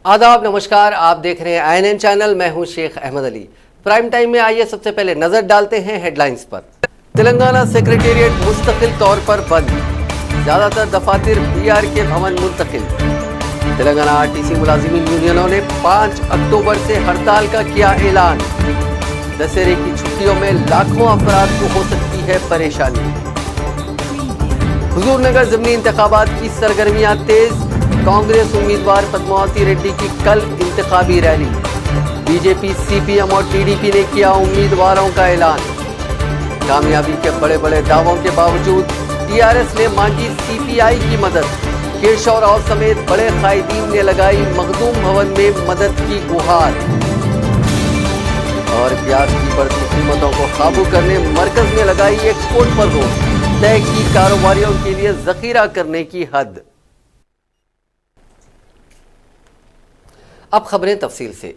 आदाब, नमस्कार। आप देख रहे हैं आईएनएन चैनल। मैं हूं शेख अहमद अली। प्राइम टाइम में आइए सबसे पहले नजर डालते हैं हेडलाइंस पर। तेलंगाना सेक्रेटेरिएट मुस्तकिल तौर पर बंद, ज्यादातर दफातर बीआर के भवन मुंतकिल। तेलंगाना आरटीसी मुलाजिमीन यूनियनों ने 5 अक्टूबर से हड़ताल का किया ऐलान। दशहरे की छुट्टियों में लाखों अफराद को हो सकती है परेशानी। हुजूरनगर ज़िमनी इंतखाबात की सरगर्मियां तेज, कांग्रेस उम्मीदवार पद्मावती रेड्डी की कल इंतखाबी रैली। बीजेपी, सीपीएम और टीडीपी ने किया उम्मीदवारों का ऐलान। कामयाबी के बड़े बड़े दावों के बावजूद टीआरएस ने मांगी सीपीआई की मदद। केशव राव समेत बड़े कायदीन ने लगाई मखदूम भवन में मदद की गुहार। और प्याज की बढ़ती कीमतों को काबू करने मरकज ने लगाई एक्सपोर्ट पर रोक, तय की कारोबारियों के लिए जखीरा करने की हद। अब खबरें तफसील से।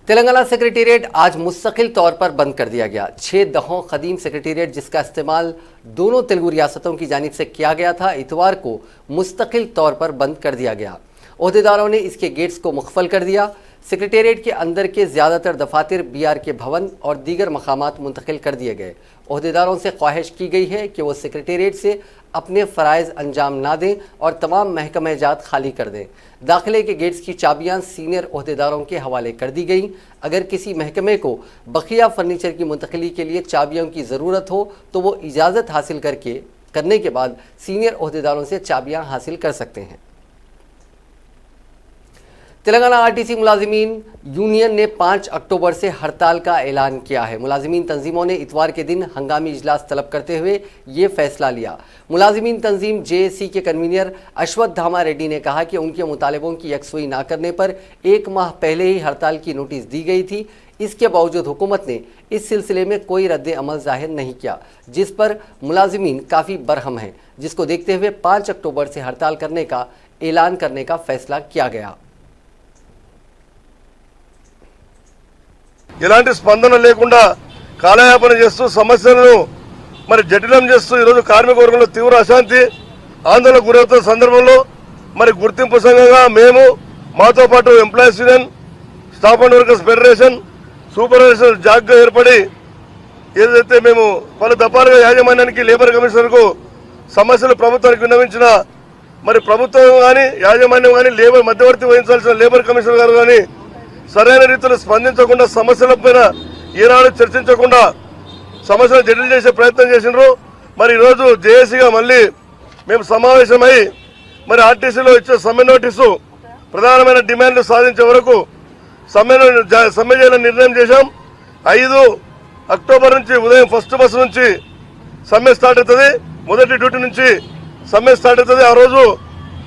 तेलंगाना सेक्रेटेरिएट आज मुस्तकिल तौर पर बंद कर दिया गया। 6 दहों कदीम सेक्रेटेरिएट, जिसका इस्तेमाल दोनों तेलुगु रियासतों की जानिब से किया गया था, इतवार को मुस्तकिल तौर पर बंद कर दिया गया। ओहदेदारों ने इसके गेट्स को मुख्फल कर दिया। सेक्रेटेरिएट के अंदर के ज़्यादातर दफातर बीआर के भवन और दीगर मकामात मुंतकिल कर दिए गए। ओहदेदारों से ख्वाहिश की गई है कि वो सेक्रेटेरिएट से अपने फ़राइज़ अंजाम ना दें और तमाम महकमे जात खाली कर दें। दाखिले के गेट्स की चाबियां सीनियर ओहदेदारों के हवाले कर दी गई। अगर किसी महकमे को बकिया फर्नीचर की मुंतकली के लिए चाबियों की ज़रूरत हो तो वो इजाज़त हासिल करने के बाद सीनियर ओहदेदारों से चाबियां हासिल कर सकते हैं। तेलंगाना आरटीसी मुलाजिमीन यूनियन ने 5 अक्टूबर से हड़ताल का ऐलान किया है। मुलाजिमीन तंजीमों ने इतवार के दिन हंगामी इजलास तलब करते हुए ये फैसला लिया। मुलाजिमीन तंजीम जेएसी के कन्वीनर अश्वत्थामा रेड्डी ने कहा कि उनके मुतालबों की यकसुई ना करने पर 1 माह पहले ही हड़ताल की नोटिस दी गई थी। इसके बावजूद हुकूमत ने इस सिलसिले में कोई रद्द अमल जाहिर नहीं किया, जिस पर मुलाजिमीन काफ़ी बरहम हैं, जिसको देखते हुए 5 अक्टूबर से हड़ताल करने का ऐलान करने का फैसला किया गया। ఇలాంటి స్పందన లేకుండా కాలయాపన చేస్తూ సమస్యలను మరి జటిలం చేస్తూ ఈరోజు కార్మిక వర్గంలో తీవ్ర అశాంతి ఆందోళనకు గురవుతున్న సందర్భంలో మరి గుర్తింపు సంఘంగా మేము, మాతో పాటు employees union, staff and workers federation, supervisor జాగ్గా ఏర్పడి ఏదైతే మేము పలు దఫాలుగా యాజమాన్యానికి, లేబర్ కమిషనర్కు సమస్యలు ప్రభుత్వానికి విన్నవించిన మరి ప్రభుత్వం కానీ యాజమాన్యం కానీ లేబర్ మధ్యవర్తి వహించాల్సిన లేబర్ కమిషనర్ గారు కానీ సరైన రీతిలో స్పందించకుండా, సమస్యలపైన ఈనాడు చర్చించకుండా సమస్యలు జటిల్ చేసే ప్రయత్నం చేసినారు. మరి ఈరోజు జేఏసీగా మళ్ళీ మేము సమావేశమై మరి ఆర్టీసీలో ఇచ్చే సమ్మె నోటీసు ప్రధానమైన డిమాండ్లు సాధించే వరకు సమ్మె చేయాలని నిర్ణయం చేశాం. 5 అక్టోబర్ నుంచి ఉదయం ఫస్ట్ బస్సు నుంచి సమ్మె స్టార్ట్ అవుతుంది. మొదటి డ్యూటీ నుంచి సమ్మె స్టార్ట్ అవుతుంది. ఆ రోజు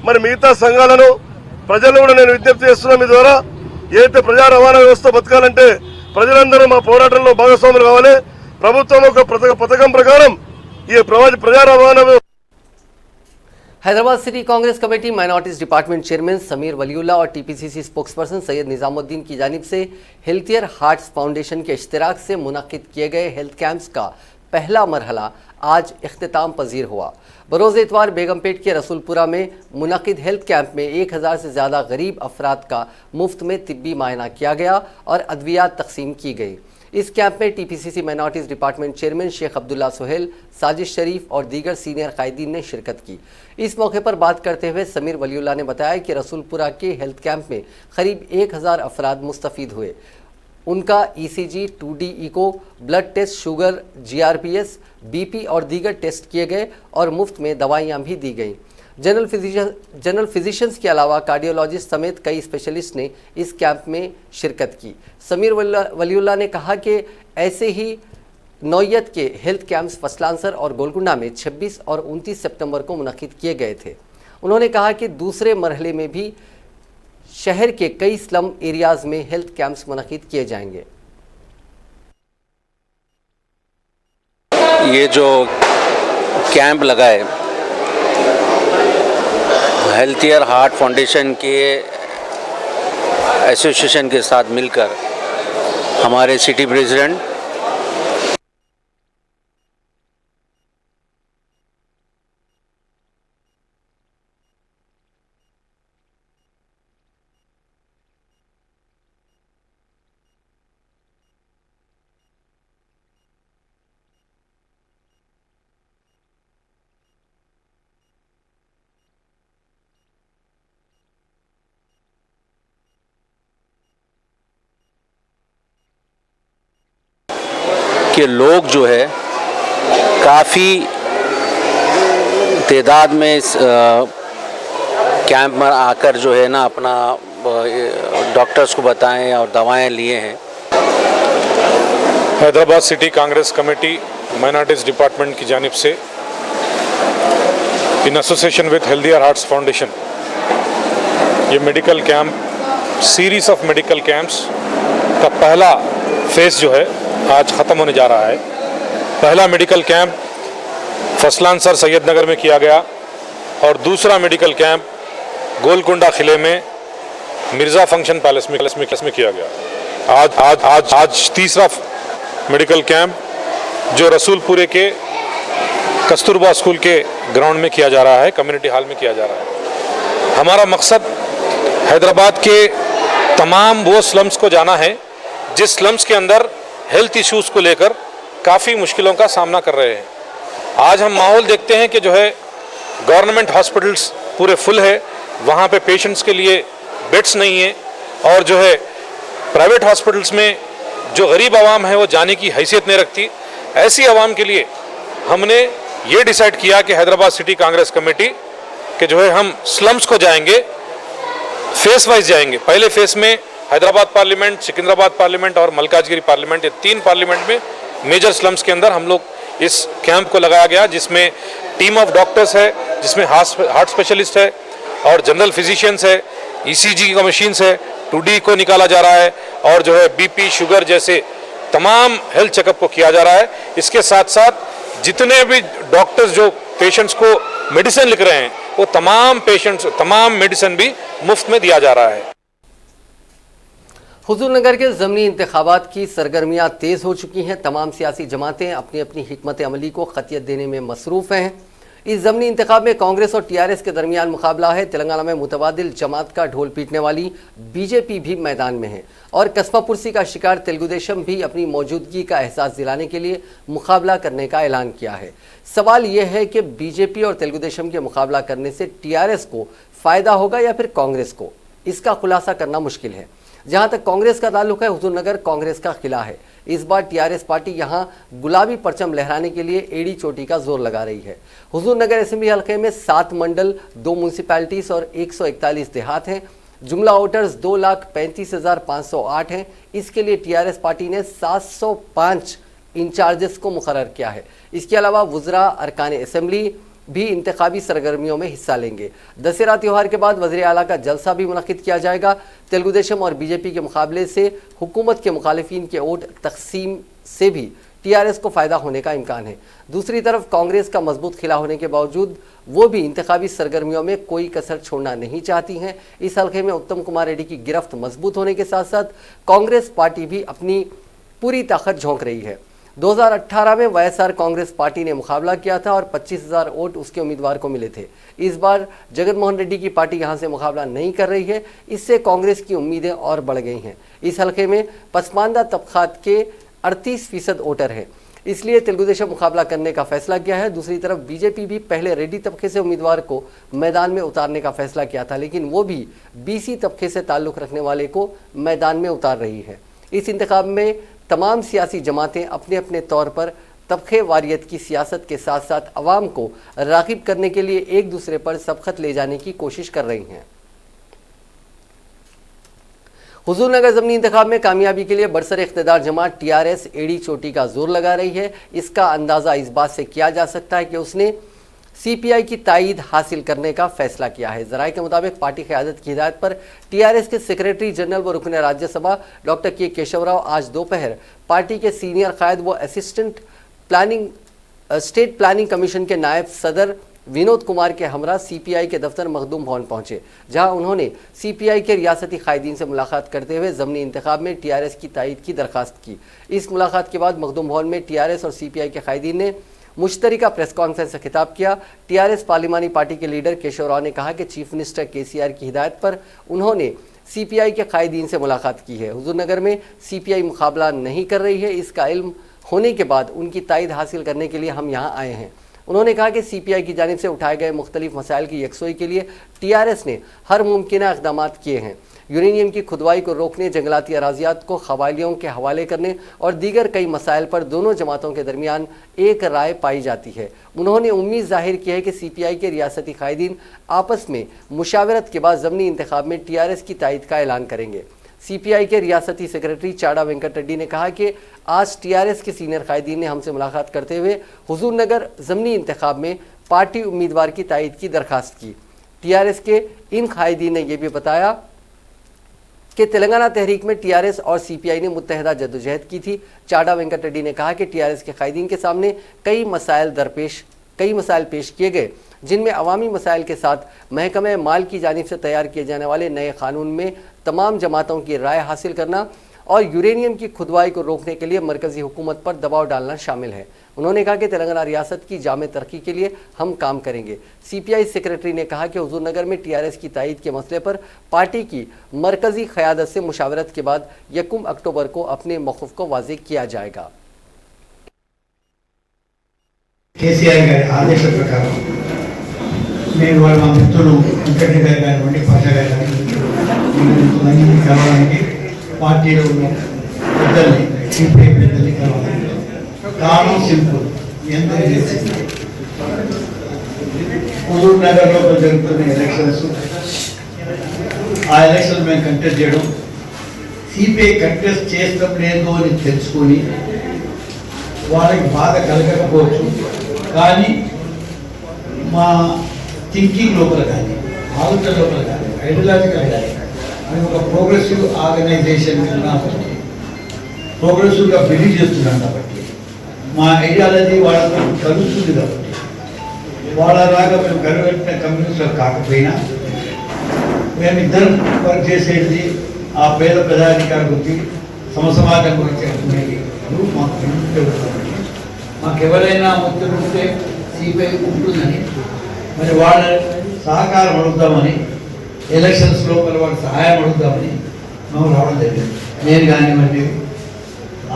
మరి మిగతా సంఘాలను, ప్రజలను కూడా నేను విజ్ఞప్తి చేస్తున్నా, మీ ద్వారా ఏదైతే ప్రజా రవాణా వ్యవస్థ బతకాలంటే ప్రజలందరూ మా పోరాటంలో భాగస్వాములు కావాలి. ప్రభుత్వం ఒక పథకం ప్రకారం ఈ ప్రజా రవాణా Hyderabad city Congress committee minorities department chairman Sameer Waliullah और टीपीसीसी स्पोक्सपर्सन सैयद निजामुद्दीन की जानिब से हेल्थियर हार्ट्स फाउंडेशन के इश्तिराक से मुनक्किद किए गए हेल्थ कैंप्स का पहला मरहला आज इख्तिताम पजीर हुआ। बरोज़ इतवार बेगमपेट के रसूलपुरा में मुनक्किद हेल्थ कैंप में 1000 से ज़्यादा गरीब अफराद का मुफ्त में तिब्बी मायना किया गया और अद्वियात तकसीम की गई। इस कैंप में TPCC minorities department chairman Sheikh Abdullah Suhail, साजिश शरीफ और दीगर सीनियर कायदीन ने शिरकत की। इस मौके पर बात करते हुए समीर वलीउल्लाह ने बताया कि रसूलपुरा के हेल्थ कैंप में करीब 1000 अफराद मुस्तफ़ीद हुए। उनका ECG, 2D echo, blood test, sugar, G R P S, BP और दीगर टेस्ट किए गए और मुफ्त में दवाइयाँ भी दी गईं। जनरल फिजिशियंस के अलावा कार्डियोलॉजिस्ट समेत कई स्पेशलिस्ट ने इस कैंप में शिरकत की। समीर वलीउल्लाह ने कहा कि ऐसे ही नौयत के हेल्थ कैंप्स फसलांसर और गोलकुंडा में 26 और 29 सितंबर को मुनक्किद किए गए थे। उन्होंने कहा कि दूसरे मरहले में भी शहर के कई स्लम एरियाज़ में हेल्थ कैंप्स मुनक्किद किए जाएंगे। ये जो कैंप लगा है हेल्थियर हार्ट फाउंडेशन के एसोसिएशन के साथ मिलकर हमारे सिटी प्रेसिडेंट के लोग जो है काफ़ी तादाद में इस कैंप में आकर जो है ना अपना डॉक्टर्स को बताएं और दवाएं लिए हैं। Hyderabad city Congress committee minorities department की जानिब से इन association with healthier hearts foundation ये medical camp, series of medical camps का पहला फेज़ जो है आज ख़त्म होने जा रहा है। पहला मेडिकल कैंप फसलानसर सैयद नगर में किया गया और दूसरा मेडिकल कैंप गोलकुंडा किले में मिर्ज़ा फंक्शन पैलेस में किया गया। आज तीसरा मेडिकल कैंप जो रसूलपुरे के कस्तूरबा स्कूल के ग्राउंड में किया जा रहा है, कम्युनिटी हॉल में किया जा रहा है। हमारा मकसद हैदराबाद के तमाम वो स्लम्स को जाना है जिस स्लम्स के अंदर हेल्थ इश्यूज़ को लेकर काफ़ी मुश्किलों का सामना कर रहे हैं। आज हम माहौल देखते हैं कि जो है गवर्नमेंट हॉस्पिटल्स पूरे फुल है, वहाँ पे पेशेंट्स के लिए बेड्स नहीं है और जो है प्राइवेट हॉस्पिटल्स में जो गरीब आवाम है वो जाने की हैसियत नहीं रखती। ऐसी आवाम के लिए हमने ये डिसाइड किया कि हैदराबाद सिटी कांग्रेस कमेटी के जो है हम स्लम्स को जाएंगे, फेस वाइज जाएंगे। पहले फेस में हैदराबाद पार्लियामेंट, सिकंदराबाद पार्लियामेंट और मलकाजगिरी पार्लियामेंट, ये 3 पार्लियामेंट में मेजर स्लम्स के अंदर हम लोग इस कैंप को लगाया गया, जिसमें टीम ऑफ डॉक्टर्स है, जिसमें हार्ट स्पेशलिस्ट है और जनरल फिजिशियंस है, ईसीजी का मशीन्स है, 2D को निकाला जा रहा है और जो है बीपी, शुगर जैसे तमाम हेल्थ चेकअप को किया जा रहा है। इसके साथ साथ जितने भी डॉक्टर्स जो पेशेंट्स को मेडिसिन लिख रहे हैं वो तमाम मेडिसिन भी मुफ्त में दिया जा रहा है। हुजूरनगर के ज़मीनी इंतखाबात की सरगर्मियाँ तेज़ हो चुकी हैं। तमाम सियासी जमातें अपनी अपनी हिकमत अमली को खतियत देने में मसरूफ़ हैं। इस ज़मीनी इंतखाब में कांग्रेस और टीआरएस के दरमियान मुकाबला है। तेलंगाना में मुतबादिल जमात का ढोल पीटने वाली बीजेपी भी मैदान में है और कस्बा पुरसी का शिकार तेलुगुदेशम भी अपनी मौजूदगी का एहसास दिलाने के लिए मुकाबला करने का ऐलान किया है। सवाल यह है कि बीजेपी और तेलुगुदेशम के मुकाबला करने से टीआरएस को फ़ायदा होगा या फिर कांग्रेस को, इसका खुलासा करना मुश्किल है। जहां तक कांग्रेस का ताल्लुक है, हुजूरनगर कांग्रेस का किला है। इस बार टीआरएस पार्टी यहां गुलाबी परचम लहराने के लिए एड़ी चोटी का जोर लगा रही है। हुजूरनगर असेंबली हल्के में 7 मंडल, 2 म्यूनसिपैलिटीज और 141 देहात हैं। जुमला वोटर्स 2,35,508 हैं। इसके लिए टीआरएस पार्टी ने 705 इंचार्जेस को मुकर्रर किया है। इसके अलावा वुज़रा, अरकान असेंबली भी इंतखाबी सरगर्मियों में हिस्सा लेंगे। दशहरा त्यौहार के बाद वज़ीर आला का जलसा भी मुनक़िद किया जाएगा। तेलुगुदेशम और बीजेपी के मुकाबले से हुकूमत के मुखालिफिन के वोट तकसीम से भी टीआरएस को फ़ायदा होने का इम्कान है। दूसरी तरफ कांग्रेस का मजबूत खिला होने के बावजूद वो भी इंतखाबी सरगर्मियों में कोई कसर छोड़ना नहीं चाहती हैं। इस हल्के में उत्तम कुमार रेड्डी की गिरफ्त मजबूत होने के साथ साथ कांग्रेस पार्टी भी अपनी पूरी ताकत झोंक रही है। 2018 में वाईएसआर कांग्रेस पार्टी ने मुकाबला किया था और 25,000 वोट उसके उम्मीदवार को मिले थे। इस बार जगन मोहन रेड्डी की पार्टी यहां से मुकाबला नहीं कर रही है। इससे कांग्रेस की उम्मीदें और बढ़ गई हैं। इस हल्के में पसमानदा तबकात के 38% वोटर हैं, इसलिए तेलुगुदेशम मुकाबला करने का फैसला किया है। दूसरी तरफ बीजेपी भी पहले रेड्डी तबके से उम्मीदवार को मैदान में उतारने का फैसला किया था, लेकिन वो भी बीसी तबके से ताल्लुक़ रखने वाले को मैदान में उतार रही है। इस इंतखाब में तमाम सियासी जमातें अपने अपने तौर पर तबके वारियत की सियासत के साथ साथ अवाम को राग़िब करने के लिए एक दूसरे पर सबकत ले जाने की कोशिश कर रही हैं। हुजूरनगर ज़मीनी इंतखाब में कामयाबी के लिए बरसर इख्तिदार जमात टीआरएस एड़ी चोटी का जोर लगा रही है। इसका अंदाज़ा इस बात से किया जा सकता है कि उसने सीपीआई की तायीद हासिल करने का फैसला किया है। जराये के मुताबिक पार्टी क़यादत की हिदायत पर टीआरएस के सेक्रेटरी जनरल व रुकन राज्यसभा डॉक्टर के केशवराव आज दोपहर पार्टी के सीनियर कायद व असिस्टेंट स्टेट प्लानिंग कमीशन के नायब सदर विनोद कुमार के हमरा सीपीआई के दफ्तर मखदूम भवन पहुंचे, जहां उन्होंने सीपीआई के रियासती कायदीन से मुलाकात करते हुए ज़मीनी इंतखाब में टीआरएस की तायीद की दरख्वास्त की। इस मुलाकात के बाद मखदूम भवन में टीआरएस और सीपीआई के कायदीन ने मुश्तरका प्रेस कॉन्फ्रेंस से खिताब किया। टीआरएस पार्लिमानी पार्टी के लीडर केशवराव ने कहा कि चीफ मिनिस्टर केसीआर की हिदायत पर उन्होंने सीपीआई के कायदीन से मुलाकात की है। हुजूरनगर में सीपीआई मुकाबला नहीं कर रही है, इसका इल्म होने के बाद उनकी तायीद हासिल करने के लिए हम यहाँ आए हैं। उन्होंने कहा कि सीपीआई की जानिब से उठाए गए मुख्तलिफ मसाइल की यकसोई के लिए टीआरएस ने हर मुमकिन इक़दाम किए हैं। यूरेनियम की खुदवाई को रोकने, जंगलाती अराजियात को कबायलियों के हवाले करने और दीगर कई मसाइल पर दोनों जमातों के दरमियान एक राय पाई जाती है। उन्होंने उम्मीद जाहिर की है कि सीपीआई के रियासती कायदीन आपस में मुशावरत के बाद ज़मीनी इंतखाब में टीआरएस की तायद का ऐलान करेंगे। सीपीआई के रियासती सेक्रेटरी चाड़ा वेंकट रेड्डी ने कहा कि आज टीआरएस के सीनियर कायदीन ने हमसे मुलाकात करते हुए हुजूर नगर ज़मीनी इंतखाब में पार्टी उम्मीदवार की तायद की दरख्वास्त की। टीआरएस के इन कायदीन ने यह भी बताया कि तेलंगाना तहरीक में टीआरएस और सीपीआई ने मुत्तहदा जद्दोजहद की थी। चाड़ा वेंकट रेड्डी ने कहा कि टीआरएस के कायदीन के सामने कई मसाइल पेश किए गए, जिनमें अवामी मसाइल के साथ महकमे माल की जानिब से तैयार किए जाने वाले नए कानून में तमाम जमातों की राय हासिल करना और यूरेनियम की खुदवाई को रोकने के लिए मरकजी हुकूमत पर दबाव डालना शामिल है। उन्होंने कहा कि तेलंगाना रियासत की जामे तरक्की के लिए हम काम करेंगे। सीपीआई सेक्रेटरी ने कहा कि हुजूर नगर में टीआरएस की तायद के मसले पर पार्टी की मरकजी क़यादत से मुशावरत के बाद 1 अक्टूबर को अपने मौक़िफ़ को वाज़ेह किया जाएगा। కేసీఆర్ గారి ఆదేశాల ప్రకారం నేను వాళ్ళ మా మిత్రులు వెంకటరెడ్డి గారు కానివ్వండి, పాషా గారు కానివ్వండి, ఇంతమందిని కలవడానికి పార్టీలో ఉన్న పెద్దల్ని, సిపిఐ పెద్దల్ని కలవడానికి కారణం సింపుల్. ఎందుకు చేసింది హుజూర్ నగర్లో జరుగుతున్న ఎలక్షన్స్, ఆ ఎలక్షన్ మేము కంటెస్ట్ చేయడం, సిపిఐ కంటెస్ట్ చేస్తాం లేదు అని తెలుసుకొని వాళ్ళకి బాధ కలగకపోవచ్చు, కానీ మా థింకింగ్ లోపల కానీ, ఆలోచన లోపల కానీ, ఐడియాలజికల్ కానీ అని ఒక ప్రోగ్రెసివ్ ఆర్గనైజేషన్ కాబట్టి, ప్రోగ్రెసివ్గా బిలీవ్ చేస్తున్నాం కాబట్టి, మా ఐడియాలజీ వాళ్ళతో కలుస్తుంది కాబట్టి, వాళ్ళలాగా మేము కలువెట్టిన కమ్యూనిస్టులు కాకపోయినా మేమిద్దరం వర్క్ చేసేది ఆ పేద ప్రజాధికారి గురించి, సమసమాజం గురించి అనుకునేది మాకు ఎవరైనా ఒత్తిడి ఉంటే సిపిఐ ఉంటుందని, మరి వాళ్ళ సహకారం అడుగుతామని, ఎలక్షన్స్ లోపల వాళ్ళ సహాయం అడుగుతామని మేము రావడం జరిగింది. నేను కానివ్వండి,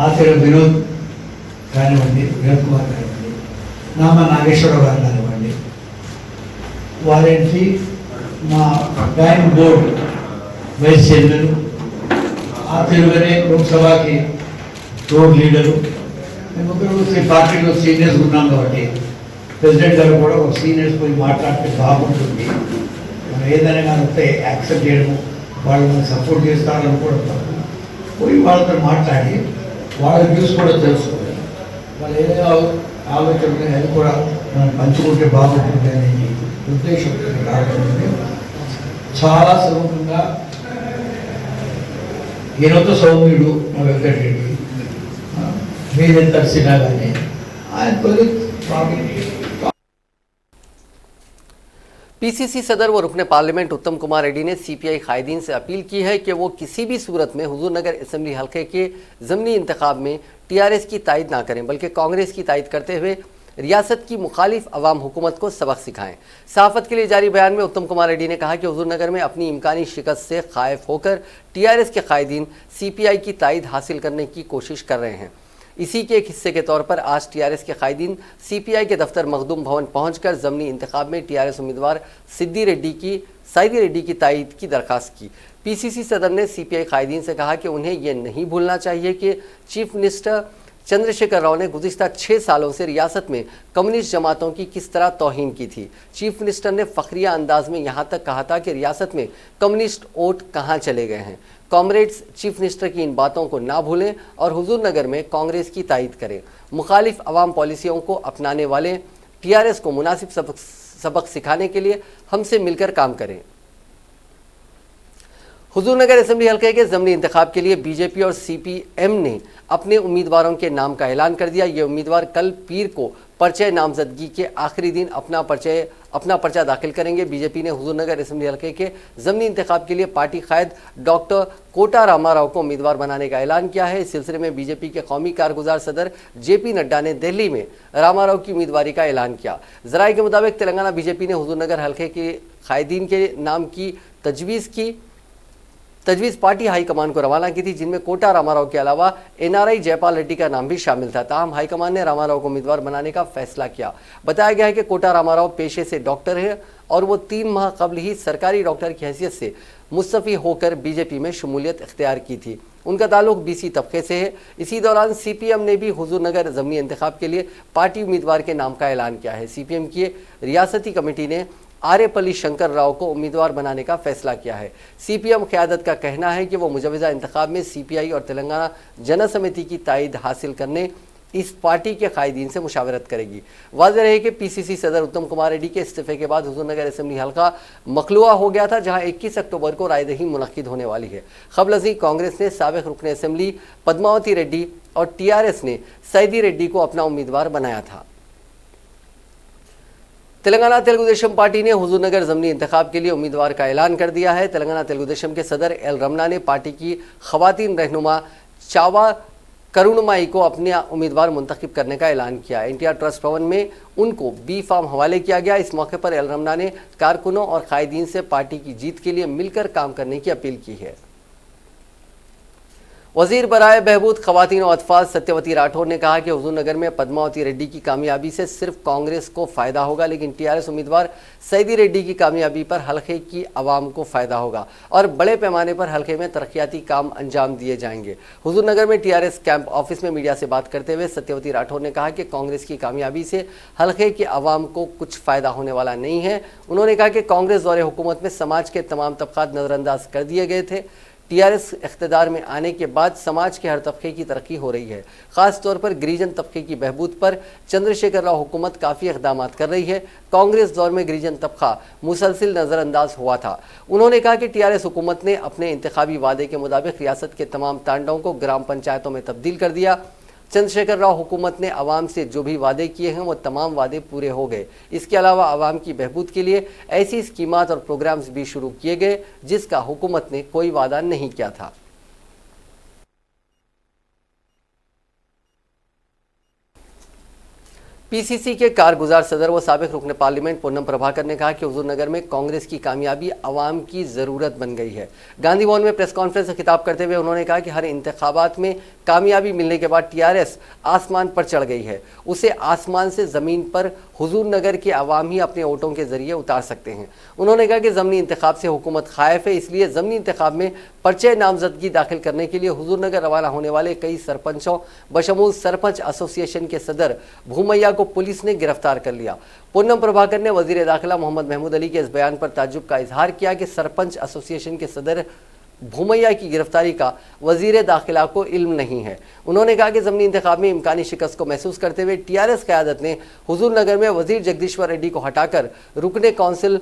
ఆచార్య వినోద్ కానివ్వండి, వినోద్ కుమార్ కానివ్వండి, నామా నాగేశ్వరరావు గారు కానివ్వండి, వారేంటి మా బ్యాంక్ బోర్డు వైస్ చైర్మన్, ఆ తెలుగునే లోక్సభకి రోడ్ లీడరు, మేము పార్టీలో సీనియర్స్ ఉన్నాం కాబట్టి ప్రెసిడెంట్ గారు కూడా ఒక సీనియర్స్ పోయి మాట్లాడితే బాగుంటుంది, మనం ఏదైనా కానీ వస్తే యాక్సెప్ట్ చేయడము, వాళ్ళు మనం సపోర్ట్ చేస్తారని కూడా పోయి వాళ్ళతో మాట్లాడి వాళ్ళ వ్యూస్ కూడా తెలుసుకోవాలి, వాళ్ళు ఏదైనా ఆలోచన అది కూడా మనం పంచుకుంటే బాగుంటుంది అనే ఉద్దేశంతో రావడం చాలా సులభంగా. ఈరోజు సౌమ్యుడు మా వెంకటరెడ్డి మీరే తడిసినా కానీ ఆయన తొలి पीसीसी सदर व रुकने पार्लियामेंट उत्तम कुमार रेड्डी ने सीपीआई कायदीन से अपील की है कि वो किसी भी सूरत में हुजूर नगर असेंबली हल्के के ज़मीनी इंतखाब में टीआरएस की तायद ना करें, बल्कि कांग्रेस की तायद करते हुए रियासत की मुखालिफ अवाम हुकूमत को सबक सिखाएं। सहाफ़त के लिए जारी बयान में उत्तम कुमार रेड्डी ने कहा कि हुजूर नगर में अपनी इम्कानी शिकस्त से खाइफ होकर टीआरएस के कायदीन सीपीआई की तायद हासिल करने की कोशिश कर रहे हैं। इसी के एक हिस्से के तौर पर आज टीआरएस के कायदीन सीपीआई के दफ्तर मखदूम भवन पहुंचकर ज़मीनी इंतखाब में टीआरएस उम्मीदवार साइदी रेड्डी की तायद की दरख्वास्त की। पीसीसी सदर ने सीपीआई कायदीन से कहा कि उन्हें यह नहीं भूलना चाहिए कि चीफ मिनिस्टर चंद्रशेखर राव ने गुज़िश्ता 6 सालों से रियासत में कम्युनिस्ट जमातों की किस तरह तौहीन की थी। चीफ मिनिस्टर ने फ़खरिया अंदाज में यहाँ तक कहा था कि रियासत में कम्युनिस्ट वोट कहाँ चले गए हैं। कॉमरेड्स, चीफ मिनिस्टर की इन बातों को ना भूलें और हुजूर नगर में कांग्रेस की तायद करें। मुखालिफ अवाम पॉलिसियों को अपनाने वाले टीआरएस को मुनासिब सबक सिखाने के लिए हमसे मिलकर काम करें। हुजूर नगर असेंबली हल्के के ज़मीनी इंतखाब के लिए बीजेपी और सीपीएम ने अपने उम्मीदवारों के नाम का ऐलान कर दिया। ये उम्मीदवार कल पीर को पर्चे नामजदगी के आखिरी दिन अपना पर्चा दाखिल करेंगे। बीजेपी ने हुजूर नगर असेंबली हल्के के ज़मीनी इंतखाब के लिए पार्टी कायद डॉक्टर कोटा रामाराव को उम्मीदवार बनाने का ऐलान किया है। इस सिलसिले में बीजेपी के कौमी कारगुजार सदर जेपी नड्डा ने दिल्ली में रामाराव की उम्मीदवारी का ऐलान किया। ज़राए के मुताबिक तेलंगाना बीजेपी ने हुजूर नगर हल्के के कायदीन के नाम की तजवीज़ पार्टी हाईकमान को रवाना की थी, जिनमें कोटा रामाराव के अलावा NRI जयपाल रेड्डी का नाम भी शामिल था। ताहम हाईकमान ने रामाराव को उम्मीदवार बनाने का फैसला किया। बताया गया है कि कोटा रामाराव पेशे से डॉक्टर है और वो 3 माह कबल ही सरकारी डॉक्टर की हैसियत से मुस्तफ़ी होकर बीजेपी में शमूलियत इख्तियार की थी। उनका ताल्लुक BC तबके से है। इसी दौरान CPM ने भी हुजूरनगर ज़मीनी इंतखाब के लिए पार्टी उम्मीदवार के नाम का ऐलान किया है। CPM की रियासती कमेटी ने आरेपल्ली शंकर राव को उम्मीदवार बनाने का फैसला किया है। CPM क़यादत का कहना है कि वो मुजवज़ा इंतखाब में CPI और तेलंगाना जन समिति की तायद हासिल करने इस पार्टी के कायदीन से मुशावरत करेगी। वाज़ेह रहे कि PCC सदर उत्तम कुमार रेड्डी के इस्तीफे के बाद हुजूरनगर असेंबली हल्का मखलूआ हो गया था, जहां 21 अक्टूबर को रायदही मुनक्किद होने वाली है। क़ब्ल अज़ीं कांग्रेस ने साबिक़ रुकन असेंबली पद्मावती रेड्डी और TRS ने सईदी रेड्डी को अपना उम्मीदवार बनाया था। तेलंगाना तेलुगु देशम पार्टी ने हुजूरनगर ज़मीनी इंतखाब के लिए उम्मीदवार का ऐलान कर दिया है। तेलंगाना तेलुगु देशम के सदर L रमना ने पार्टी की ख़वातीन रहनुमा चावा करुणमाई को अपने उम्मीदवार मुंतखब करने का ऐलान किया। NTR ट्रस्ट भवन में उनको B फार्म हवाले किया गया। इस मौके पर L रमना ने कारकुनों और कायदीन से पार्टी की जीत के लिए मिलकर काम करने की अपील की है। वज़ीर बराए बहबूद ख़वातीन और अतफ़ाल सत्यवती राठौर ने कहा कि हुजूरनगर में पद्मावती रेड्डी की कामयाबी से सिर्फ कांग्रेस को फ़ायदा होगा, लेकिन TRS उम्मीदवार सईदी रेड्डी की कामयाबी पर हल्के की आवाम को फ़ायदा होगा और बड़े पैमाने पर हल्के में तरक्याती काम अंजाम दिए जाएंगे। हुजूरनगर में TRS कैंप ऑफिस में मीडिया से बात करते हुए सत्यवती राठौर ने कहा कि कांग्रेस की कामयाबी से हल्के की आवाम को कुछ फ़ायदा होने वाला नहीं है। उन्होंने कहा कि कांग्रेस दौरे हुकूमत में समाज के तमाम तबक़ात नज़रअंदाज कर दिए गए थे। TRS इख्तिदार में आने के बाद समाज के हर तबके की तरक्की हो रही है। ख़ास तौर पर गिरिजन तबके की बहबूद पर चंद्रशेखर राव हुकूमत काफ़ी इक़दाम कर रही है। कांग्रेस दौर में गिरिजन तबका मुसलसिल नज़रअंदाज हुआ था। उन्होंने कहा कि TRS हुकूमत ने अपने इंतखाबी वादे के मुताबिक रियासत के तमाम तांडाओं को ग्राम पंचायतों में तब्दील कर दिया। चंद्रशेखर राव हुकूमत ने आवाम से जो भी वादे किए हैं वो तमाम वादे पूरे हो गए। इसके अलावा आवाम की बहबूद के लिए ऐसी स्कीमात और प्रोग्राम्स भी शुरू किए गए जिसका हुकूमत ने कोई वादा नहीं किया था। PCC के कारगुजार सदर व साबिक़ रुकन पार्लियामेंट पूनम प्रभाकर ने कहा कि हुजूरनगर में कांग्रेस की कामयाबी आवाम की ज़रूरत बन गई है। गांधी भवन में प्रेस कॉन्फ्रेंस से खिताब करते हुए उन्होंने कहा कि हर इंतखाबात में कामयाबी मिलने के बाद TRS आसमान पर चढ़ गई है। उसे आसमान से ज़मीन पर हुजूरनगर के अवाम ही अपने वोटों के ज़रिए उतार सकते हैं। उन्होंने कहा कि ज़मीनी इंतखाब से हुकूमत खायफ है, इसलिए ज़मीनी इंतखाब में पर्चे नामजदगी दाखिल करने के लिए हुजूरनगर रवाना होने वाले कई सरपंचों बशमूल सरपंच एसोसिएशन के सदर भूमैया को पुलिस ने गिरफ्तार कर लिया। पूनम प्रभाकर ने वजीर दाखिला मोहम्मद महमूद अली के इस बयान पर ताज्जुब का इजहार किया कि सरपंच एसोसिएशन के सदर भूमैया की गिरफ्तारी का वजीर दाखिला को इल्म नहीं है। उन्होंने कहा कि ज़मीनी इंतखाब में इम्कानी शिकस्त को महसूस करते हुए TRS क़यादत ने हुजूरनगर में वजीर जगदीश्वर रेड्डी को हटाकर रुकने काउंसिल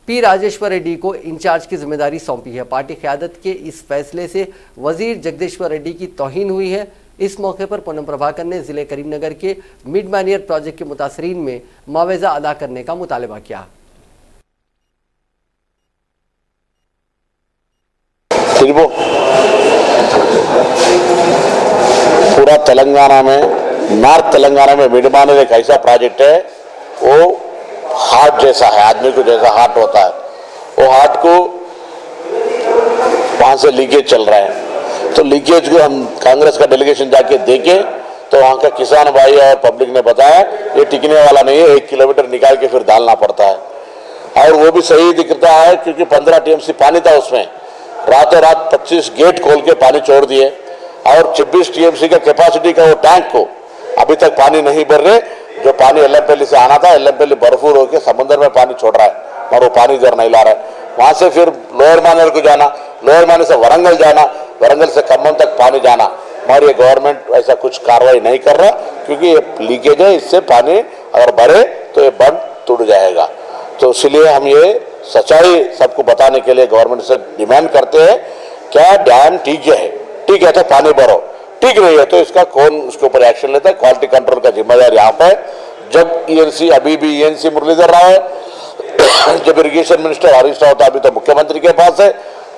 P राजेश्वर रेड्डी को इंचार्ज की जिम्मेदारी सौंपी है। पार्टी क़यादत के इस फैसले से वजीर जगदीश्वर रेड्डी की तौहीन हुई है। इस मौके पर पूनम प्रभाकर ने ज़िले करीमनगर के मिड मैनियर प्रोजेक्ट के मुतासरीन में मुआवजा अदा करने का मुतालबा किया। पूरा तेलंगाना में, नॉर्थ तेलंगाना में मिड मैनियर एक ऐसा प्रोजेक्ट है, वो हार्ट जैसा है, आदमी को जैसा हार्ट होता है, वो हार्ट को वहां से लीकेज चल रहा है। तो लीकेज को हम कांग्रेस का डेलीगेशन जाके देखे तो वहां का किसान भाई और पब्लिक ने बताया ये टिकने वाला नहीं है, 1 किलोमीटर निकाल के फिर डालना पड़ता है। और वो भी सही दिखता है क्योंकि 15 TMC पानी था उसमें, रातों रात 25 गेट खोल के पानी छोड़ दिए और 26 TMC का कैपेसिटी का वो टैंक को अभी तक पानी नहीं भर रहे। जो पानी एल्लमपल्ली से आना था, एल्लमपल्ली बर्फूर होकर समुद्र में पानी छोड़ रहा है और वो पानी इधर नहीं ला रहा है। वहां से फिर लोअर मैनर को जाना, लोअर मैनर से वरंगल जाना, वरंगल से खम्मम तक पानी जाना, और ये गवर्नमेंट ऐसा कुछ कार्रवाई नहीं कर रहा क्योंकि ये लीकेज है। इससे पानी अगर भरे तो ये बंद टूट जाएगा। तो इसलिए हम ये सच्चाई सबको बताने के लिए गवर्नमेंट से डिमांड करते हैं, क्या डैम ठीक है तो पानी भरो, ठीक नहीं है तो इसका कौन उसके ऊपर एक्शन लेता है। क्वालिटी कंट्रोल का जिम्मेदार यहाँ पे जब ENC, अभी भी ENC मुरलीधर राव है, जब इरिगेशन मिनिस्टर हरीश राव था अभी तो मुख्यमंत्री के पास है,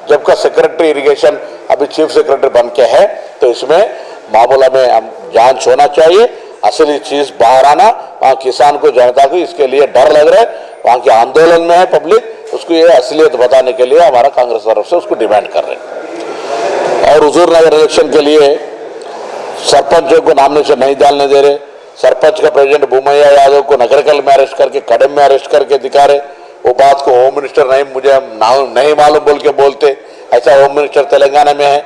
जब का सेक्रेटरी इरिगेशन अभी चीफ सेक्रेटरी बन के है। तो इसमें मामला में हम जांच होना चाहिए, असली चीज बाहर आना। वहाँ किसान को, जनता को इसके लिए डर लग रहा है, वहाँ के आंदोलन में है पब्लिक, उसको ये असलियत बताने के लिए हमारा कांग्रेस तरफ से उसको डिमांड कर रहे हैं। और हुजूर नगर इलेक्शन के लिए सरपंचों को नॉमिनेशन नहीं डालने दे रहे। सरपंच का प्रेसिडेंट भूमैया यादव को नगरकल में अरेस्ट करके, कड़म में अरेस्ट करके दिखा रहे। वो बात को होम मिनिस्टर नहीं, मुझे नहीं मालूम बोल के बोलते। ऐसा होम मिनिस्टर तेलंगाना में है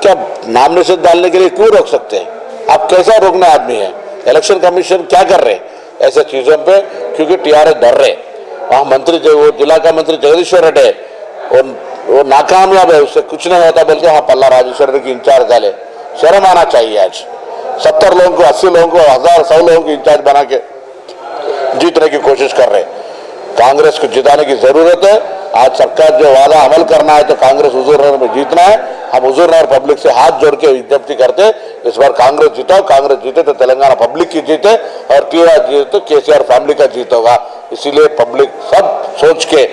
क्या? नॉमिनेशन डालने के लिए क्यों रोक सकते हैं? आप कैसा रोकना आदमी है? इलेक्शन कमीशन क्या कर रहे ऐसे चीजों पे? क्योंकि टीआरएस डर रहे। वहां मंत्री जो वो जिला का मंत्री जगदीश्वर रेड्डी है, वो नाकामयाब है, उससे कुछ नहीं होता बोल के वहां पल्ला राजेश्वर रेड्डी की इंचार्ज डाले। शर्म आना चाहिए। आज 70 लोगों को, 80 लोगों को, 1000 100 लोगों की इंचार्ज बना के जीतने की कोशिश कर रहे हैं। कांग्रेस को जिताने की जरूरत है। आज सरकार जो वादा अमल करना है तो कांग्रेस हुजूर नगर में जीतना है। हम हुजूर नगर पब्लिक से हाथ जोड़ के विज्ञप्ति करते, इस बार कांग्रेस जीतो। कांग्रेस जीते तो तेलंगाना पब्लिक की जीते, और टीआर जीते तो केसीआर फैमिली का जीत होगा। इसीलिए पब्लिक सब सोच के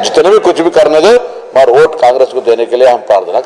जितने भी कुछ भी करने दो, और वोट कांग्रेस को देने के लिए हम प्रार्थना।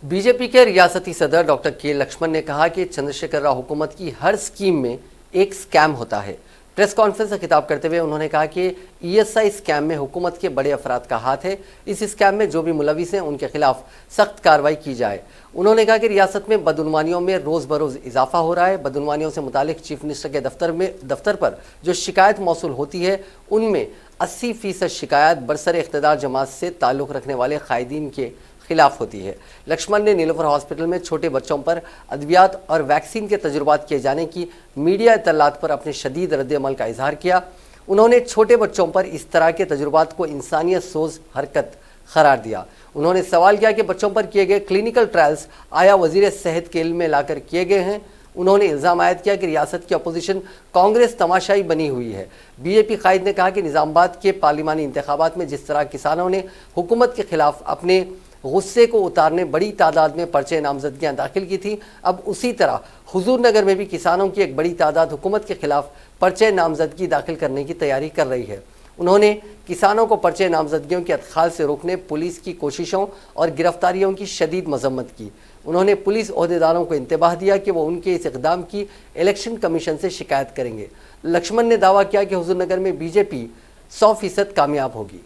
बीजेपी के रियासती सदर डॉक्टर के लक्ष्मण ने कहा कि चंद्रशेखर राव हुकूमत की हर स्कीम में एक स्कैम होता है। प्रेस कॉन्फ्रेंस से खिताब करते हुए उन्होंने कहा कि ईएसआई स्कैम में हुकूमत के बड़े अफराद का हाथ है। इस स्कैम में जो भी मुलविस हैं उनके खिलाफ सख्त कार्रवाई की जाए। उन्होंने कहा कि रियासत में बदउनवानियों में रोज़ बरोज़ इजाफा हो रहा है। बदउनवानियों से मुतालिक चीफ मिनिस्टर के दफ्तर पर जो शिकायत मौसूल होती है उनमें 80% शिकायत बरसर इख्तिदार जमात से ताल्लुक़ रखने वाले कायदीन के खिलाफ होती है। लक्ष्मण ने नीलोफर हॉस्पिटल में छोटे बच्चों पर अद्वियात और वैक्सीन के तजुर्बात किए जाने की मीडिया इत्तलात पर अपने शदीद रद्द-ए-अमल का इजहार किया। उन्होंने छोटे बच्चों पर इस तरह के तजुर्बात को इंसानियत सोज हरकत करार दिया। उन्होंने सवाल किया कि बच्चों पर किए गए क्लिनिकल ट्रायल्स आया वजीर सेहत के इल्म में लाकर किए गए हैं। उन्होंने इल्ज़ाम आयद किया कि रियासत की अपोजिशन कांग्रेस तमाशाई बनी हुई है। बीजेपी कायद ने कहा कि निज़ामाबाद के पार्लिमानी इंतखाबात में जिस तरह किसानों ने हुकूमत के खिलाफ अपने गुस्से को उतारने बड़ी तादाद में पर्चे नामजदगियां दाखिल की थी, अब उसी तरह हुजूर नगर में भी किसानों की एक बड़ी तादाद हुकूमत के खिलाफ पर्चे नामजदगी दाखिल करने की तैयारी कर रही है। उन्होंने किसानों को पर्चे नामजदगियों के अदखाल से रोकने पुलिस की कोशिशों और गिरफ्तारियों की शदीद मजम्मत की। उन्होंने पुलिस ओहदेदारों को इंतबाह दिया कि वो उनके इस इक़दाम की इलेक्शन कमीशन से शिकायत करेंगे। लक्ष्मण ने दावा किया कि हुजूर नगर में बीजेपी 100% कामयाब होगी।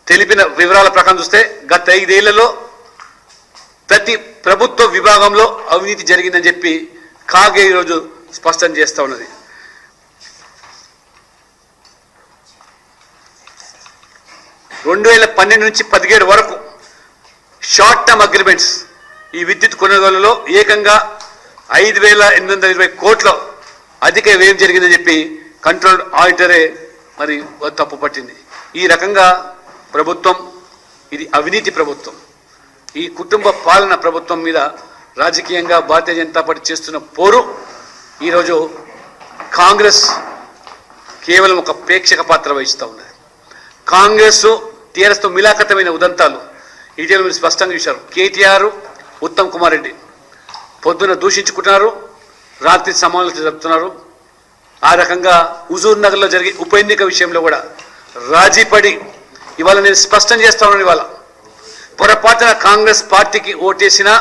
తెలిపిన వివరాల ప్రకారం చూస్తే గత 5 ఏళ్లలో ప్రతి ప్రభుత్వ విభాగంలో అవినీతి జరిగిందని చెప్పి కాగే ఈరోజు స్పష్టం చేస్తా ఉన్నది. 2012 నుంచి 17 వరకు షార్ట్ టర్మ్ అగ్రిమెంట్స్ ఈ విద్యుత్ కొనుగోలులో ఏకంగా 5820 కోట్ల అధిక వ్యయం జరిగిందని చెప్పి కంట్రోల్ ఆడిటరే మరి తప్పు పట్టింది. ఈ రకంగా ప్రభుత్వం ఇది అవినీతి ప్రభుత్వం. ఈ కుటుంబ పాలన ప్రభుత్వం మీద రాజకీయంగా భారతీయ జనతా పార్టీ చేస్తున్న పోరు ఈరోజు కాంగ్రెస్ కేవలం ఒక ప్రేక్షక పాత్ర వహిస్తూ ఉన్నది. కాంగ్రెస్ టీఆర్ఎస్తో మిలాఖతమైన ఉదంతాలు ఇటీవల మీరు స్పష్టంగా చూశారు. కేటీఆర్, ఉత్తమ్ కుమార్ రెడ్డి పొద్దున దూషించుకుంటున్నారు, రాత్రి సమావేశాలు జరుపుతున్నారు. ఆ రకంగా హుజూర్ నగర్లో జరిగే ఉప ఎన్నిక విషయంలో కూడా రాజీ పడి ఇవాళ నేను స్పష్టం చేస్తా ఉన్నాను, ఇవాళ పొరపాటున కాంగ్రెస్ పార్టీకి ఓటేసినా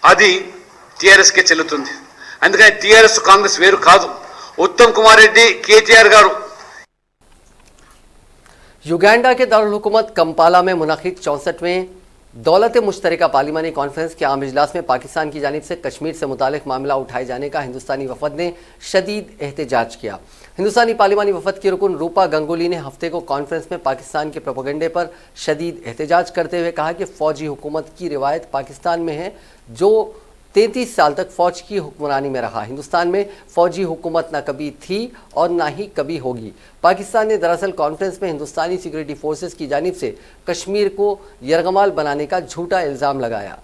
అది టీఆర్ఎస్కే చెల్లుతుంది. అందుకని టీఆర్ఎస్ కాంగ్రెస్ వేరు కాదు. ఉత్తమ్ కుమార్ రెడ్డి, కేటీఆర్ గారు युगांडा के दारुल हुकूमत कंपाला में मुनाकिद 64वें दौलत मुश्तरका पार्लिमानी कॉन्फ्रेंस के आम इजलास में पाकिस्तान की जानिब से कश्मीर से मुतालिक मामला उठाए जाने का हिंदुस्तानी वफद ने शदीद एहतजाज किया। हिंदुस्तानी पार्लिमानी वफद की रुकन रूपा गंगुली ने हफ्ते को कॉन्फ्रेंस में पाकिस्तान के प्रोपेगेंडे पर शदीद एहतजाज करते हुए कहा कि फ़ौजी हुकूमत की रिवायत पाकिस्तान में है जो 33 साल तक फ़ौज की हुक्मरानी में रहा। हिंदुस्तान में फ़ौजी हुकूमत ना कभी थी और ना ही कभी होगी। पाकिस्तान ने दरअसल कॉन्फ्रेंस में हिंदुस्तानी सिक्योरिटी फोर्सेस की जानिब से कश्मीर को यरगमाल बनाने का झूठा इल्ज़ाम लगाया।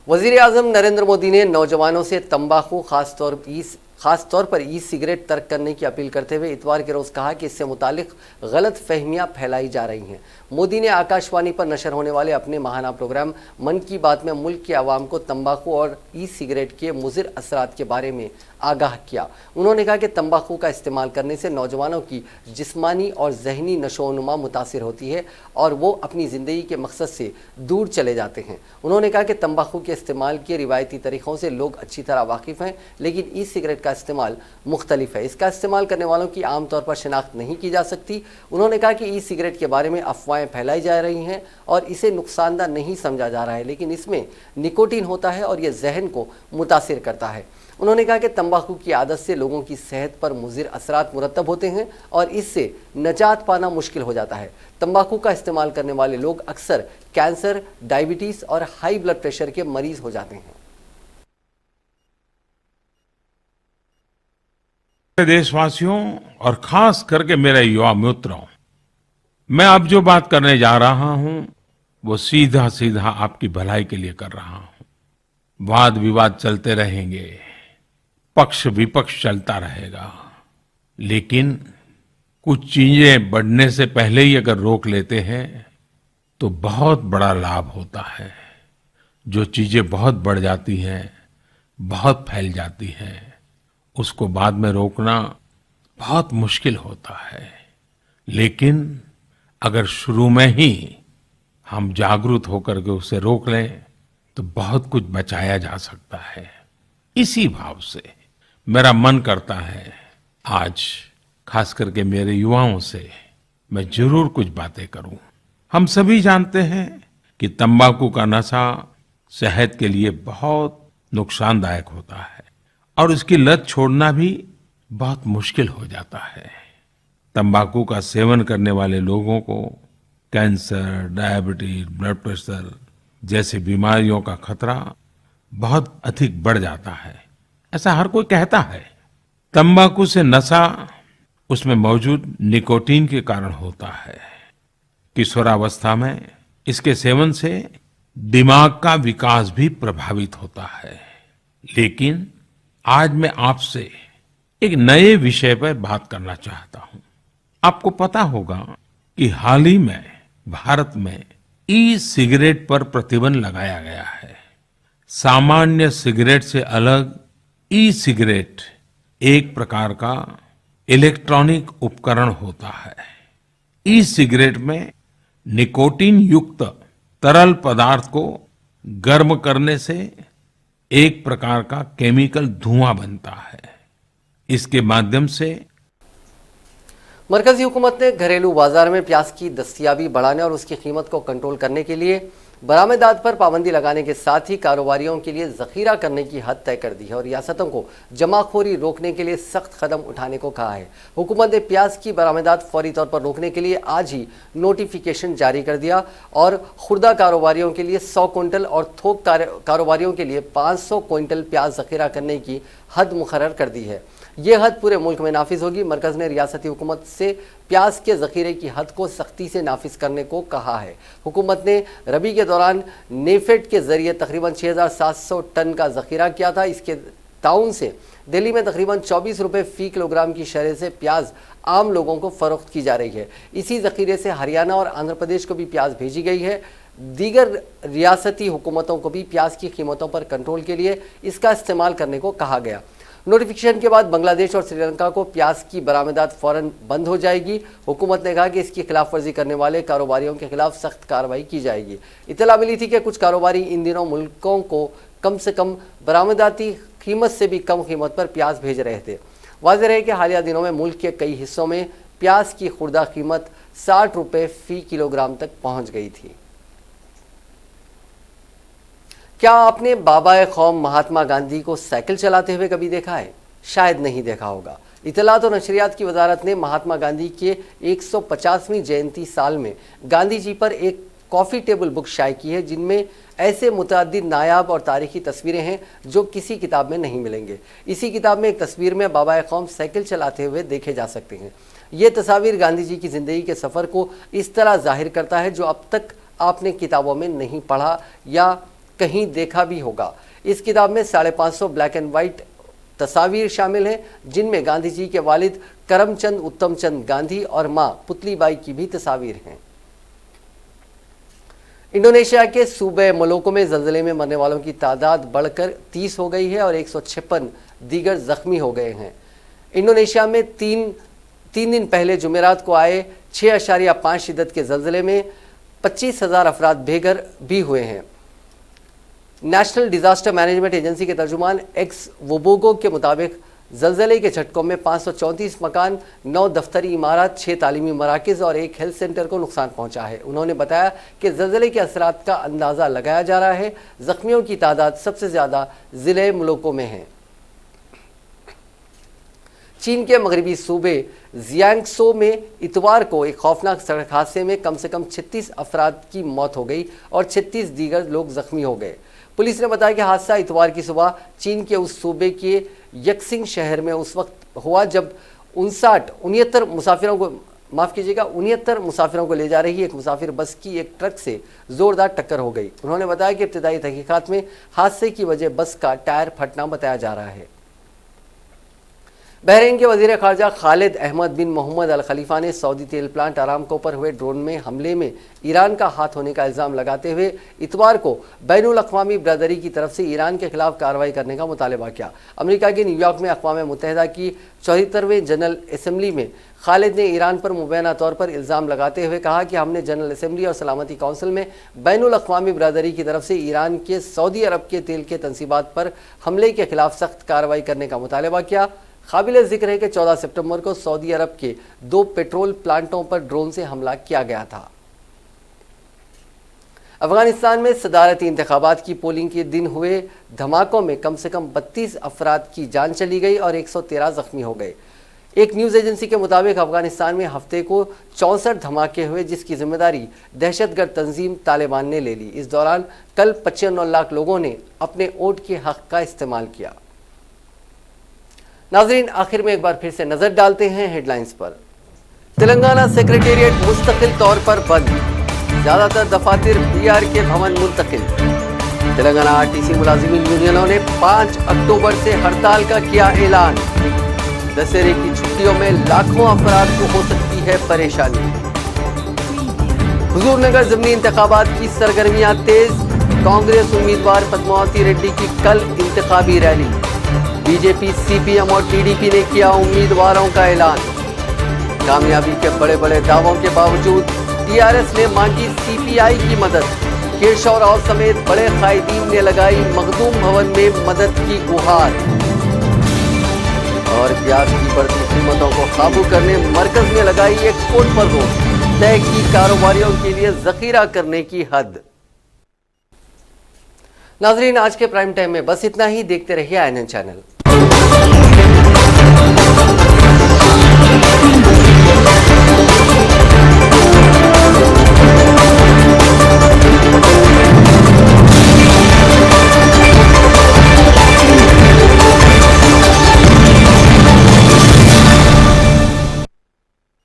वज़ीर आज़म नरेंद्र मोदी ने नौजवानों से तंबाकू खास तौर पर ई सिगरेट तर्क करने की अपील करते हुए इतवार के रोज कहा कि इससे मुतालिक गलत फहमियां फैलाई जा रही हैं। मोदी ने आकाशवाणी पर नशर होने वाले अपने माहाना प्रोग्राम मन की बात में मुल्क के आवाम को तंबाकू और ई सिगरेट के मुज़िर असरात के बारे में आगाह किया। उन्होंने कहा कि तंबाकू का इस्तेमाल करने से नौजवानों की जिस्मानी और जहनी नशोनुमा मुतासिर होती है और वो अपनी ज़िंदगी के मकसद से दूर चले जाते हैं। उन्होंने कहा कि तंबाकू के इस्तेमाल के रिवायती तरीक़ों से लोग अच्छी तरह वाकिफ़ हैं, लेकिन ई सिगरेट का इस्तेमाल मुख्तलिफ है। इसका इस्तेमाल करने वालों की आमतौर पर शिनाख्त नहीं की जा सकती। उन्होंने कहा कि ई सिगरेट के बारे में अफवाहें फैलाई जा रही हैं और इसे नुकसानदा नहीं समझा जा रहा है, लेकिन इसमें निकोटीन होता है और यह जहन को मुतासिर करता है। उन्होंने कहा कि तंबाकू की आदत से लोगों की सेहत पर मुज़िर असरात मुरतब होते हैं और इससे निजात पाना मुश्किल हो जाता है। तंबाकू का इस्तेमाल करने वाले लोग अक्सर कैंसर, डायबिटीज़ और हाई ब्लड प्रेशर के मरीज हो जाते हैं। देशवासियों और खास करके मेरे युवा मित्रों, मैं अब जो बात करने जा रहा हूं वो सीधा सीधा आपकी भलाई के लिए कर रहा हूं। वाद विवाद चलते रहेंगे, पक्ष विपक्ष चलता रहेगा, लेकिन कुछ चीजें बढ़ने से पहले ही अगर रोक लेते हैं तो बहुत बड़ा लाभ होता है। जो चीजें बहुत बढ़ जाती हैं, बहुत फैल जाती हैं, उसको बाद में रोकना बहुत मुश्किल होता है। लेकिन अगर शुरू में ही हम जागरूक होकर के उसे रोक लें तो बहुत कुछ बचाया जा सकता है। इसी भाव से मेरा मन करता है आज खास करके मेरे युवाओं से मैं जरूर कुछ बातें करूं। हम सभी जानते हैं कि तंबाकू का नशा सेहत के लिए बहुत नुकसानदायक होता है और उसकी लत छोड़ना भी बहुत मुश्किल हो जाता है। तंबाकू का सेवन करने वाले लोगों को कैंसर, डायबिटीज, ब्लड प्रेशर जैसी बीमारियों का खतरा बहुत अधिक बढ़ जाता है, ऐसा हर कोई कहता है। तंबाकू से नशा उसमें मौजूद निकोटीन के कारण होता है। किशोरावस्था में इसके सेवन से दिमाग का विकास भी प्रभावित होता है। लेकिन आज मैं आपसे एक नए विषय पर बात करना चाहता हूं। आपको पता होगा कि हाल ही में भारत में ई सिगरेट पर प्रतिबंध लगाया गया है। सामान्य सिगरेट से अलग ई सिगरेट एक प्रकार का इलेक्ट्रॉनिक उपकरण होता है। ई सिगरेट में निकोटीन युक्त तरल पदार्थ को गर्म करने से एक प्रकार का केमिकल धुआं बनता है। इसके माध्यम से मरकजी हुकूमत ने घरेलू बाजार में प्याज की दस्तयाबी बढ़ाने और उसकी कीमत को कंट्रोल करने के लिए बरामदात पर पाबंदी लगाने के साथ ही कारोबारियों के लिए जखीरा करने की हद तय कर दी है और रियासतों को जमाखोरी रोकने के लिए सख्त कदम उठाने को कहा है। हुकूमत ने प्याज की बरामदात फौरी तौर पर रोकने के लिए आज ही नोटिफिकेशन जारी कर दिया और खुर्दा कारोबारियों के लिए 100 क्विंटल और थोक कारोबारियों के लिए 500 क्विंटल प्याज जखीरा करने की हद मुकर्रर कर दी है। ये हद पूरे मुल्क में नाफिज होगी। मरकज ने रियासती हुकूमत से प्याज के जखीरे की हद को सख्ती से नाफिज करने को कहा है। हुकूमत ने रबी के दौरान नेफेड के जरिए तकरीबन 6700 टन का जखीरा किया था। इसके ताउन से दिल्ली में तकरीबन 24 रुपये फी किलोग्राम की शरह से प्याज आम लोगों को फरोख्त की जा रही है। इसी जखीरे से हरियाणा और आंध्र प्रदेश को भी प्याज भेजी गई है। दीगर रियासती हुकूमतों को भी प्याज की कीमतों पर कंट्रोल के लिए इसका इस्तेमाल करने को कहा गया। नोटिफिकेशन के बाद बांग्लादेश और श्रीलंका को प्याज की बरामदात फौरन बंद हो जाएगी। हुकूमत ने कहा कि इसकी खिलाफ वर्जी करने वाले कारोबारियों के खिलाफ सख्त कार्रवाई की जाएगी। इत्तला मिली थी कि कुछ कारोबारी इन दिनों मुल्कों को कम से कम बरामदाती कीमत से भी कम कीमत पर प्याज भेज रहे थे। वाज़ेह रहे कि हालिया दिनों में मुल्क के कई हिस्सों में प्याज की खुर्दा कीमत 60 रुपये फी किलोग्राम तक पहुँच गई थी। क्या आपने बाबा कौम महात्मा गांधी को साइकिल चलाते हुए कभी देखा है? शायद नहीं देखा होगा। इत्तलात और नशरियात की वजारत ने महात्मा गांधी के 150वीं जयंती साल में गांधी जी पर एक कॉफ़ी टेबल बुक शाये की है, जिनमें ऐसे मुतअद्दिद नायाब और तारीखी तस्वीरें हैं जो किसी किताब में नहीं मिलेंगे। इसी किताब में एक तस्वीर में बाबा कौम साइकिल चलाते हुए देखे जा सकते हैं। ये तस्वीर गांधी जी की ज़िंदगी के सफ़र को इस तरह जाहिर करता है जो अब तक आपने किताबों में नहीं पढ़ा या कहीं देखा भी होगा। इस किताब में 550 ब्लैक एंड वाइट तस्वीर शामिल हैं, जिनमें गांधी जी के वालिद करमचंद उत्तमचंद गांधी और मां पुतलीबाई की भी तस्वीर हैं। इंडोनेशिया के सूबे मलोको में ज़लज़ले में मरने वालों की तादाद बढ़कर 30 हो गई है और 156 दीगर जख्मी हो गए हैं। इंडोनेशिया में तीन दिन पहले जुमेरात को आए 6.5 शिद्दत के ज़लज़ले में 25,000 अफराद बेघर भी हुए हैं। नेशनल डिजास्टर मैनेजमेंट एजेंसी के तर्जुमान एक्स वोबोगो के मुताबिक ज़लज़ले के झटकों में 534 मकान, 9 दफ्तरी इमारत, 6 तालीमी मराकज़ और 1 हेल्थ सेंटर को नुकसान पहुंचा है। उन्होंने बताया कि ज़लज़ले के असरात का अंदाज़ा लगाया जा रहा है। ज़ख्मियों की तादाद सबसे ज़्यादा ज़िले मुलोको में है। चीन के मगरबी सूबे जियांगसो में इतवार को एक खौफनाक सड़क हादसे में कम से कम 36 अफराद की मौत हो गई और 36 दीगर लोग जख्मी हो गए। पुलिस ने बताया कि हादसा इतवार की सुबह चीन के उस सूबे के यक्सिंग शहर में उस वक्त हुआ जब 69 मुसाफिरों को ले जा रही एक मुसाफिर बस की एक ट्रक से जोरदार टक्कर हो गई। उन्होंने बताया कि इब्तिदाई तहकीकात में हादसे की वजह बस का टायर फटना बताया जा रहा है। बहरीन के वजीर खारजा खालिद अहमद बिन मोहम्मद अल खलीफा ने सऊदी तेल प्लांट अरामको पर हुए ड्रोन में हमले में ईरान का हाथ होने का इल्ज़ाम लगाते हुए इतवार को बैनुल अक़वामी बिरादरी की तरफ से ईरान के खिलाफ कार्रवाई करने का मुतालबा किया। अमेरिका के न्यूयॉर्क में अक़वाम मुत्तहिदा की 74वें जनरल असम्बली में खालिद ने ईरान पर मुबैना तौर पर इल्ज़ाम लगाते हुए कहा कि हमने जनरल असम्बली और सलामती काउंसिल में बैनुल अक़वामी बिरादरी की तरफ से ईरान के सऊदी अरब के तेल के तनसीबात पर हमले के खिलाफ सख्त कार्रवाई करने का मुतालबा किया। काबिल जिक्र है कि 14 सितंबर को सऊदी अरब के 2 पेट्रोल प्लांटों पर ड्रोन से हमला किया गया था। अफगानिस्तान में सदारती इंतखाबात की पोलिंग के दिन हुए धमाकों में कम से कम 32 अफराद की जान चली गई और 113 जख्मी हो गए। एक न्यूज़ एजेंसी के मुताबिक अफगानिस्तान में हफ्ते को 64 धमाके हुए, जिसकी जिम्मेदारी दहशतगर्द तंजीम तालिबान ने ले ली। इस दौरान कल 95 लाख लोगों ने अपने वोट के हक का इस्तेमाल किया। नाजरीन, आखिर में एक बार फिर से नजर डालते हैं हेडलाइंस पर। तेलंगाना सेक्रेटेरिएट मुस्तकिल तौर पर बंद, ज्यादातर दफातर बीआर के भवन मुंतकिल। तेलंगाना आरटीसी मुलाजिमीन यूनियनों ने 5 अक्टूबर से हड़ताल का किया ऐलान। दशहरे की छुट्टियों में लाखों अफराद को हो सकती है परेशानी। हुजूरनगर ज़मीनी इंतखाबात की सरगर्मियां तेज, कांग्रेस उम्मीदवार पद्मावती रेड्डी की कल इंतखाबी रैली। बीजेपी, सीपीएम और टीडीपी ने किया उम्मीदवारों का ऐलान। कामयाबी के बड़े बड़े दावों के बावजूद टीआरएस ने मांगी सीपीआई की मदद। केशव राव समेत बड़े कायदीन ने लगाई मखदूम भवन में मदद की गुहार। और प्याज की बढ़ती कीमतों को काबू करने मरकज ने लगाई एक्सपोर्ट पर रोक, तय की कारोबारियों के लिए जखीरा करने की हद। नाजरीन, आज के प्राइम टाइम में बस इतना ही। देखते रहिए INN चैनल।